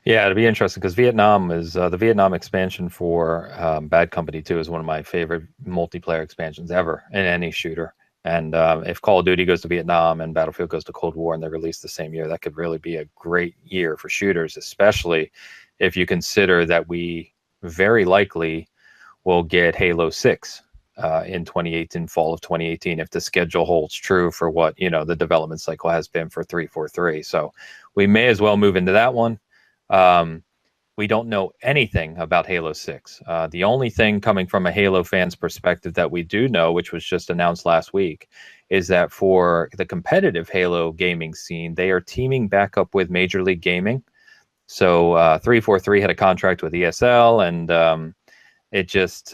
Yeah, it'll be interesting because Vietnam is the Vietnam expansion for Bad Company 2 is one of my favorite multiplayer expansions ever in any shooter. And if Call of Duty goes to Vietnam and Battlefield goes to Cold War and they're released the same year, that could really be a great year for shooters, especially if you consider that we very likely will get Halo 6 in 2018, fall of 2018, if the schedule holds true for what the development cycle has been for 343. So we may as well move into that one. We don't know anything about Halo 6. The only thing coming from a Halo fan's perspective that we do know, which was just announced last week, is that for the competitive Halo gaming scene, they are teaming back up with Major League Gaming. So 343 had a contract with ESL, and it just,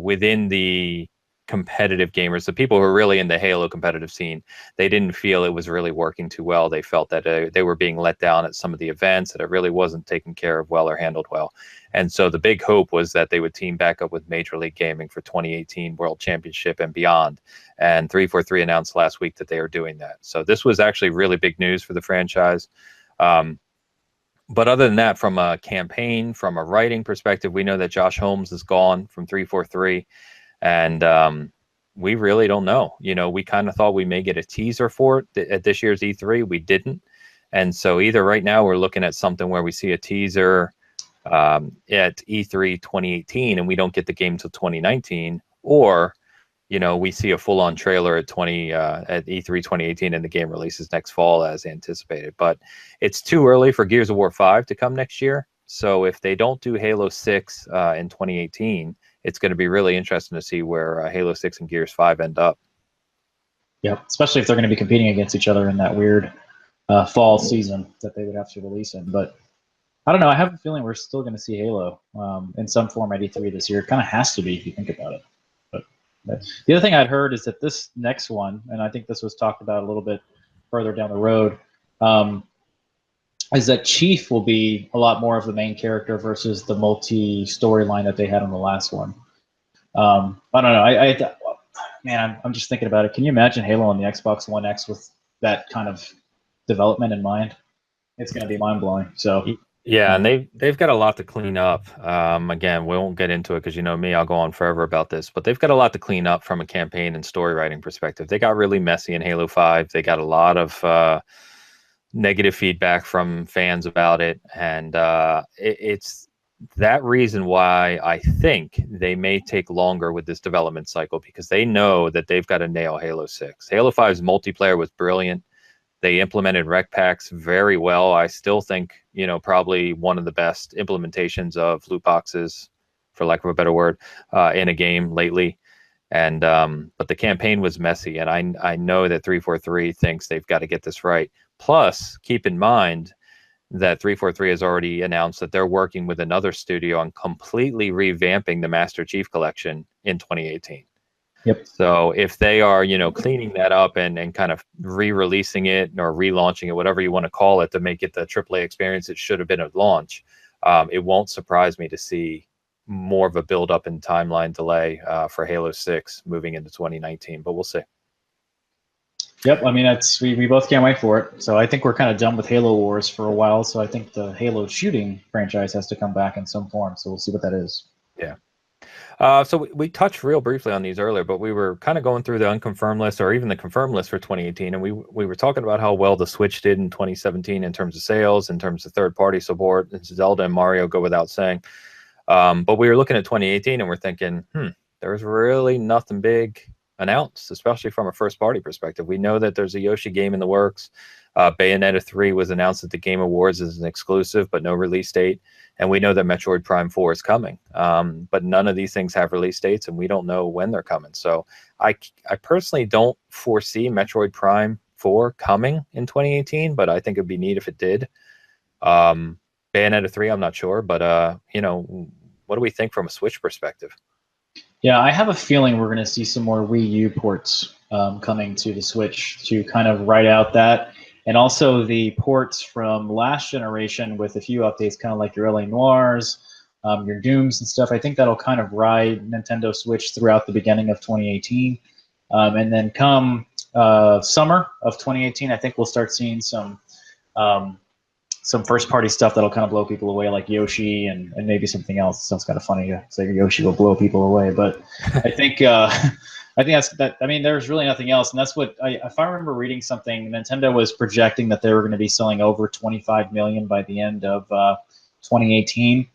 within the competitive gamers, the people who are really in the Halo competitive scene, they didn't feel it was really working too well. They felt that they were being let down at some of the events, that it really wasn't taken care of well or handled well. And so the big hope was that they would team back up with Major League Gaming for 2018 World Championship and beyond. And 343 announced last week that they are doing that. So this was actually really big news for the franchise. But other than that, from a campaign, from a writing perspective, we know that Josh Holmes is gone from 343, and we really don't know. We kind of thought we may get a teaser for it at this year's E3. We didn't. And so either right now we're looking at something where we see a teaser at E3 2018 and we don't get the game till 2019, or we see a full-on trailer at E3 2018 and the game releases next fall as anticipated. But it's too early for Gears of War 5 to come next year. So if they don't do Halo 6 in 2018, it's going to be really interesting to see where Halo 6 and Gears 5 end up. Yeah, especially if they're going to be competing against each other in that weird fall season that they would have to release in. But I don't know. I have a feeling we're still going to see Halo in some form at E3 this year. It kind of has to be if you think about it. But the other thing I'd heard is that this next one, and I think this was talked about a little bit further down the road, is that Chief will be a lot more of the main character versus the multi-storyline that they had on the last one. I don't know. Man, I'm just thinking about it. Can you imagine Halo on the Xbox One X with that kind of development in mind? It's going to be mind-blowing. So yeah, and they've got a lot to clean up. Again, we won't get into it because me, I'll go on forever about this. But they've got a lot to clean up from a campaign and story writing perspective. They got really messy in Halo 5. They got a lot of negative feedback from fans about it, and it's that reason why I think they may take longer with this development cycle, because they know that they've got to nail Halo 6. Halo 5's multiplayer was brilliant. They implemented rec packs very well. I still think, probably one of the best implementations of loot boxes, for lack of a better word, in a game lately. And but the campaign was messy, and I know that 343 thinks they've got to get this right. Plus, keep in mind that 343 has already announced that they're working with another studio on completely revamping the Master Chief Collection in 2018. Yep. So if they are, cleaning that up and kind of re-releasing it or relaunching it, whatever you want to call it, to make it the AAA experience it should have been at launch, it won't surprise me to see more of a build-up and timeline delay for Halo 6 moving into 2019. But we'll see. Yep, I mean, we both can't wait for it. So I think we're kind of done with Halo Wars for a while. So I think the Halo shooting franchise has to come back in some form. So we'll see what that is. Yeah. So we touched real briefly on these earlier, but we were kind of going through the unconfirmed list or even the confirmed list for 2018, and we were talking about how well the Switch did in 2017 in terms of sales, in terms of third-party support. Zelda and Mario go without saying. But we were looking at 2018, and we're thinking, there's really nothing big announced, especially from a first-party perspective. We know that there's a Yoshi game in the works. Bayonetta 3 was announced at the Game Awards as an exclusive, but no release date. And we know that Metroid Prime 4 is coming. But none of these things have release dates, and we don't know when they're coming. So I personally don't foresee Metroid Prime 4 coming in 2018, but I think it'd be neat if it did. Bayonetta 3, I'm not sure, but what do we think from a Switch perspective? Yeah, I have a feeling we're going to see some more Wii U ports coming to the Switch to kind of ride out that. And also the ports from last generation with a few updates, kind of like your LA Noirs, your Dooms and stuff. I think that'll kind of ride Nintendo Switch throughout the beginning of 2018. And then come summer of 2018, I think we'll start seeing some first-party stuff that'll kind of blow people away, like Yoshi and maybe something else. Sounds kind of funny to say Yoshi will blow people away, but I think that's that. I mean, there's really nothing else, and that's what if I remember reading something, Nintendo was projecting that they were going to be selling over 25 million by the end of 2018.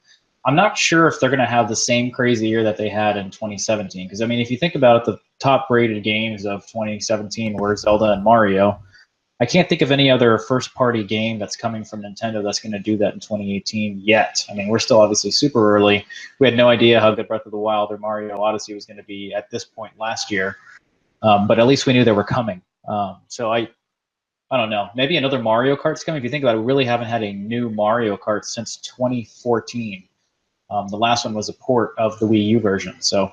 I'm not sure if they're going to have the same crazy year that they had in 2017, because I mean, if you think about it, the top-rated games of 2017 were Zelda and Mario. I can't think of any other first-party game that's coming from Nintendo that's going to do that in 2018 yet. I mean, we're still obviously super early. We had no idea how good Breath of the Wild or Mario Odyssey was going to be at this point last year, but at least we knew they were coming. So I don't know. Maybe another Mario Kart's coming. If you think about it, we really haven't had a new Mario Kart since 2014. The last one was a port of the Wii U version, so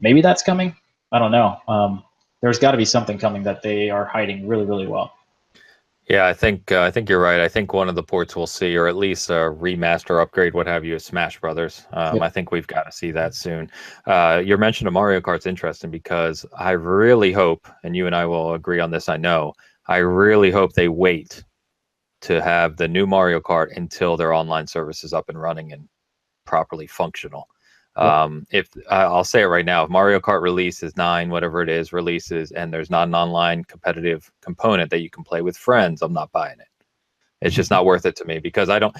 maybe that's coming. I don't know. There's got to be something coming that they are hiding really, really well. Yeah, I think you're right. I think one of the ports we'll see, or at least a remaster, upgrade, what have you, is Smash Brothers. Yep. I think we've got to see that soon. Your mention of Mario Kart's interesting because I really hope, and you and I will agree on this, I know, I really hope they wait to have the new Mario Kart until their online service is up and running and properly functional. If I'll say it right now, if Mario Kart releases 9, whatever it is, releases, and there's not an online competitive component that you can play with friends, I'm not buying it. It's just not worth it to me because I don't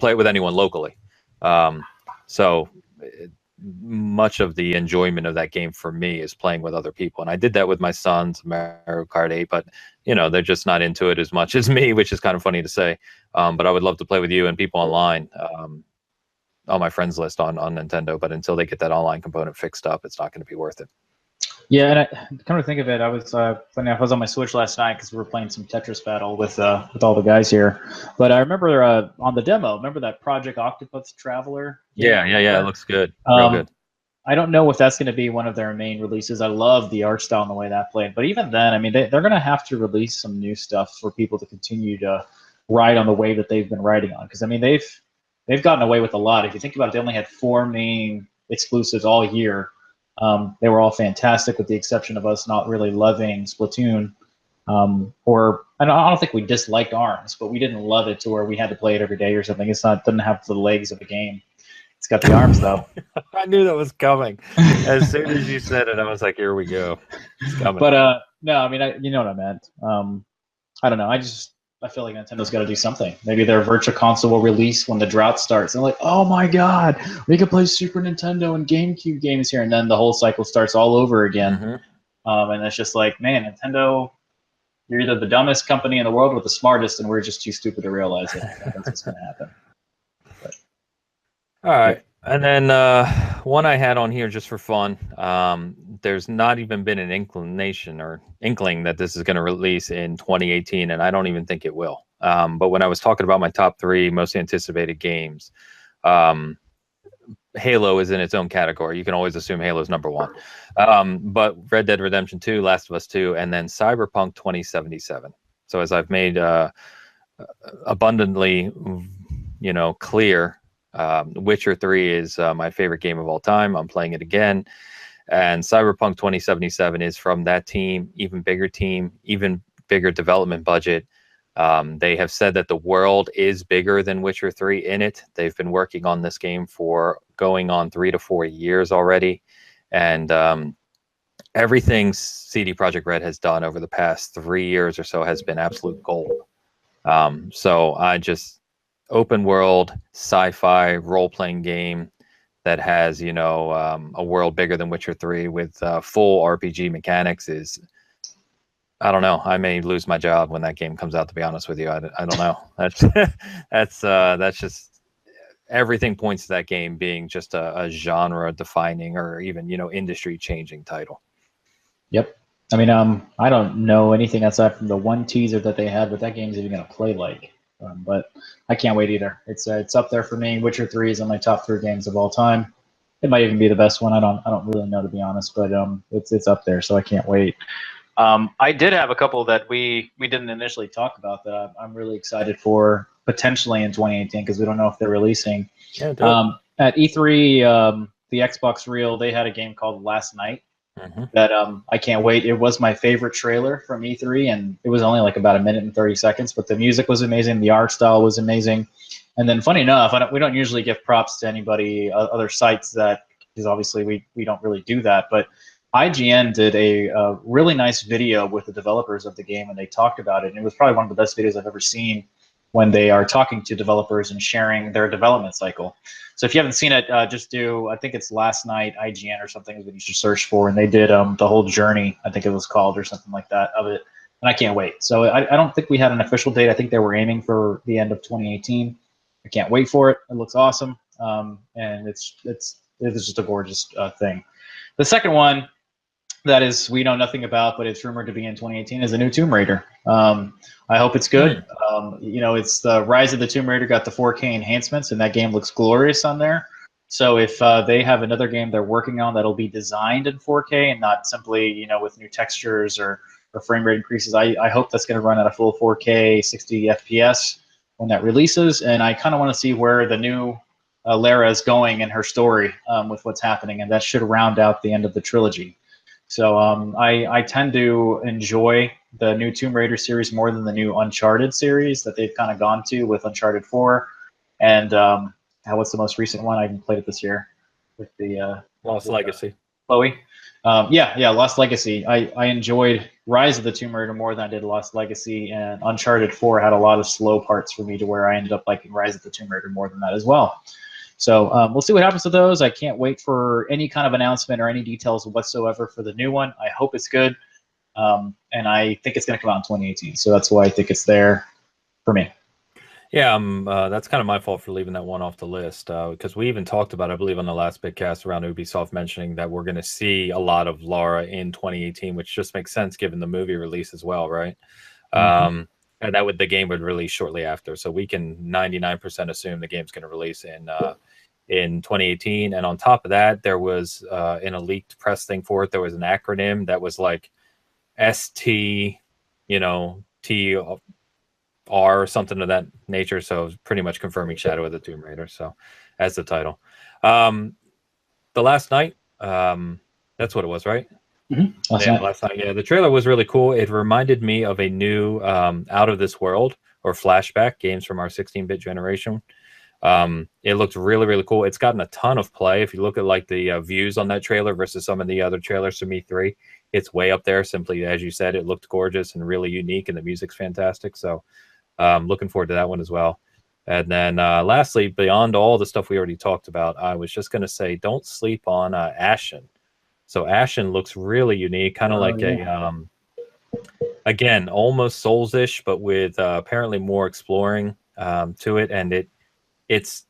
play it with anyone locally. So much of the enjoyment of that game for me is playing with other people. And I did that with my sons, Mario Kart 8, but they're just not into it as much as me, which is kind of funny to say. But I would love to play with you and people online. On my friends list on Nintendo, but until they get that online component fixed up, it's not going to be worth it. Yeah, and come to think of it, I was funny. I was on my Switch last night because we were playing some Tetris Battle with all the guys here. But I remember on the demo, remember that Project Octopus Traveler? Yeah, it looks good, real good. I don't know if that's going to be one of their main releases. I love the art style and the way that played, but even then, I mean, they're going to have to release some new stuff for people to continue to ride on the wave that they've been riding on. Because I mean, they've gotten away with a lot. If you think about it, they only had 4 main exclusives all year. They were all fantastic, with the exception of us not really loving Splatoon. Or I don't think we disliked ARMS, but we didn't love it to where we had to play it every day or something. Doesn't have the legs of a game. It's got the arms though. I knew that was coming. As soon as you said it, I was like, "Here we go." It's coming. But no, I mean, you know what I meant. I don't know. I feel like Nintendo's got to do something. Maybe their Virtual Console will release when the drought starts. And like, oh my God, we can play Super Nintendo and GameCube games here, and then the whole cycle starts all over again. And it's just like, man, Nintendo, you're either the dumbest company in the world or the smartest, and we're just too stupid to realize it. That's what's going to happen. But, all right. And then one I had on here just for fun. There's not even been an inkling that this is going to release in 2018, and I don't even think it will. But when I was talking about my top 3 most anticipated games, Halo is in its own category. You can always assume Halo's number 1. But Red Dead Redemption 2, Last of Us 2, and then Cyberpunk 2077. So as I've made abundantly, clear, Witcher 3 is my favorite game of all time. I'm playing it again. And Cyberpunk 2077 is from that team, even bigger development budget. They have said that the world is bigger than Witcher 3 in it. They've been working on this game for going on 3 to 4 years already. And everything CD Projekt Red has done over the past 3 years or so has been absolute gold. So I just... open world sci-fi role-playing game that has a world bigger than Witcher 3 with full RPG mechanics is, I don't know, I may lose my job when that game comes out, to be honest with you. I don't know. That's just, everything points to that game being just a genre defining or even industry changing title. Yep. I mean, I don't know anything aside from the one teaser that they had, but that game's even going to play like. But I can't wait either. It's up there for me. Witcher 3 is in my top 3 games of all time. It might even be the best one. I don't really know, to be honest, but it's up there, so I can't wait. I did have a couple that we didn't initially talk about that I'm really excited for potentially in 2018 because we don't know if they're releasing. Yeah, at E3, the Xbox Reel, they had a game called Last Night. That I can't wait. It was my favorite trailer from E3, and it was only like about 1 minute and 30 seconds, but the music was amazing, the art style was amazing. And then funny enough, we don't usually give props to anybody, other sites, that, because obviously we don't really do that, but IGN did a really nice video with the developers of the game, and they talked about it, and it was probably one of the best videos I've ever seen when they are talking to developers and sharing their development cycle. So if you haven't seen it, just do, I think it's Last Night IGN or something is what you should search for. And they did the whole journey, I think it was called, or something like that, of it. And I can't wait. So I don't think we had an official date. I think they were aiming for the end of 2018. I can't wait for it. It looks awesome. And it's just a gorgeous thing. The second one that is we know nothing about, but it's rumored to be in 2018, is a new Tomb Raider. I hope it's good. It's the Rise of the Tomb Raider, got the 4K enhancements, and that game looks glorious on there. So if they have another game they're working on that'll be designed in 4K and not simply, with new textures or frame rate increases, I hope that's going to run at a full 4K 60 FPS when that releases. And I kind of want to see where the new Lara is going in her story with what's happening, and that should round out the end of the trilogy. So I tend to enjoy the new Tomb Raider series more than the new Uncharted series that they've kind of gone to with Uncharted 4. And what's the most recent one? I even played it this year with the Lost Legacy. Chloe. Yeah, Lost Legacy. I enjoyed Rise of the Tomb Raider more than I did Lost Legacy, and Uncharted 4 had a lot of slow parts for me to where I ended up liking Rise of the Tomb Raider more than that as well. So we'll see what happens with those. I can't wait for any kind of announcement or any details whatsoever for the new one. I hope it's good, and I think it's going to come out in 2018. So that's why I think it's there for me. Yeah, that's kind of my fault for leaving that one off the list because we even talked about, I believe, on the last Bitcast around Ubisoft mentioning that we're going to see a lot of Lara in 2018, which just makes sense given the movie release as well, right? And the game would release shortly after, so we can 99% assume the game's going to release in 2018. And on top of that, there was in a leaked press thing for it, there was an acronym that was like ST, T or something of that nature. So pretty much confirming Shadow of the Tomb Raider. So as the title, the last night, that's what it was, right? Last night. Yeah, the trailer was really cool. It reminded me of a new Out of This World or Flashback games from our 16-bit generation. It looked really, really cool. It's gotten a ton of play. If you look at like the views on that trailer versus some of the other trailers from E3, it's way up there. Simply, as you said, it looked gorgeous and really unique, and the music's fantastic. So looking forward to that one as well. And then lastly, beyond all the stuff we already talked about, I was just going to say, don't sleep on Ashen. So Ashen looks really unique, kind of like a, again, almost Souls-ish, but with apparently more exploring to it. And it's,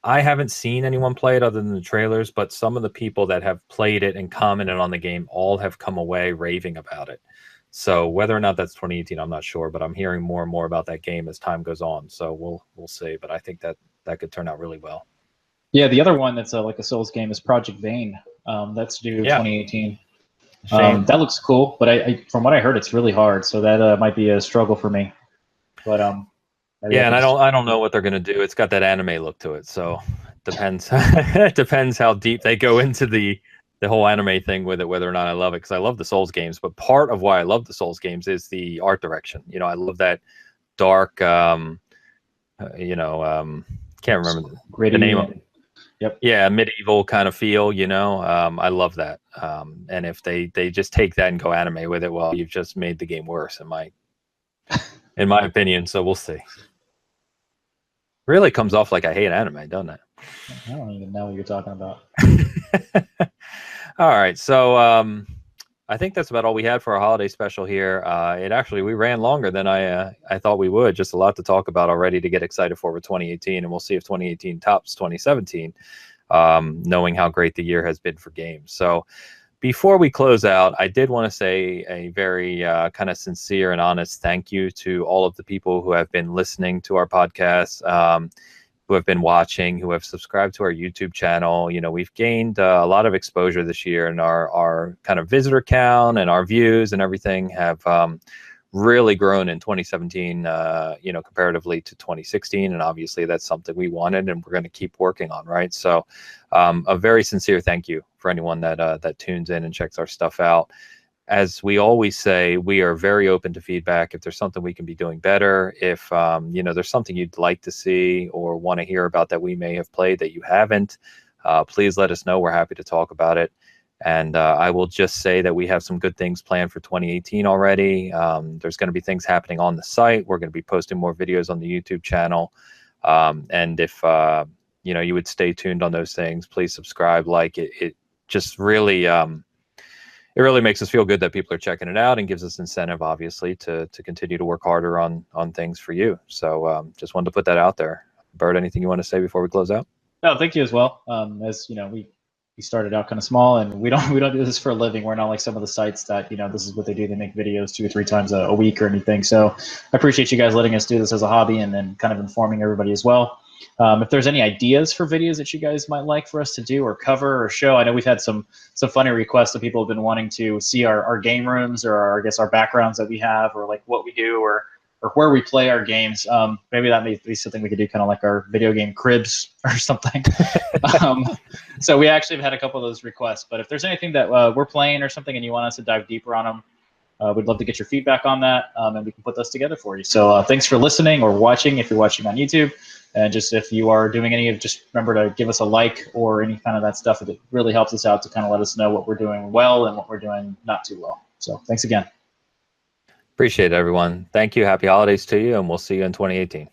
I haven't seen anyone play it other than the trailers, but some of the people that have played it and commented on the game all have come away raving about it. So whether or not that's 2018, I'm not sure, but I'm hearing more and more about that game as time goes on. So we'll see. But I think that could turn out really well. Yeah, the other one that's like a Souls game is Project Vane. That's due 2018. That looks cool, but I from what I heard, it's really hard. So that might be a struggle for me. But yeah, and I don't know what they're gonna do. It's got that anime look to it, so depends. It depends how deep they go into the whole anime thing with it, whether or not I love it, because I love the Souls games. But part of why I love the Souls games is the art direction. I love that dark, can't remember the name of it. Yep. Yeah, medieval kind of feel. I love that. And if they just take that and go anime with it, well, you've just made the game worse, in my opinion. So we'll see. Really comes off like I hate anime, doesn't it? I don't even know what you're talking about. All right, so I think that's about all we had for our holiday special here. We ran longer than I thought we would. Just a lot to talk about already to get excited for 2018, and we'll see if 2018 tops 2017, knowing how great the year has been for games. So before we close out, I did want to say a very kind of sincere and honest thank you to all of the people who have been listening to our podcast, who have been watching, who have subscribed to our YouTube channel. We've gained a lot of exposure this year, and our kind of visitor count and our views and everything have really grown in 2017, comparatively to 2016. And obviously that's something we wanted and we're going to keep working on, right? So a very sincere thank you for anyone that tunes in and checks our stuff out. As we always say, we are very open to feedback. If there's something we can be doing better, if there's something you'd like to see or want to hear about that we may have played that you haven't, please let us know. We're happy to talk about it. And I will just say that we have some good things planned for 2018 already. There's going to be things happening on the site. We're going to be posting more videos on the YouTube channel. And if you would stay tuned on those things, please subscribe. Like it just really it really makes us feel good that people are checking it out and gives us incentive, obviously, to continue to work harder on things for you. So just wanted to put that out there. Bert, anything you want to say before we close out? No, thank you as well. As you know, we started out kind of small, and we don't do this for a living. We're not like some of the sites that this is what they do. They make videos 2 or 3 times a week or anything. So I appreciate you guys letting us do this as a hobby and then kind of informing everybody as well. If there's any ideas for videos that you guys might like for us to do or cover or show, I know we've had some funny requests that people have been wanting to see our game rooms or our backgrounds that we have or like what we do or where we play our games. Maybe that may be something we could do, kind of like our video game cribs or something. So we actually have had a couple of those requests. But if there's anything that we're playing or something and you want us to dive deeper on them, we'd love to get your feedback on that, and we can put those together for you. So thanks for listening or watching if you're watching on YouTube. And just if you are doing any of, just remember to give us a like or any kind of that stuff. It really helps us out to kind of let us know what we're doing well and what we're doing not too well. So thanks again. Appreciate it, everyone. Thank you. Happy holidays to you, and we'll see you in 2018.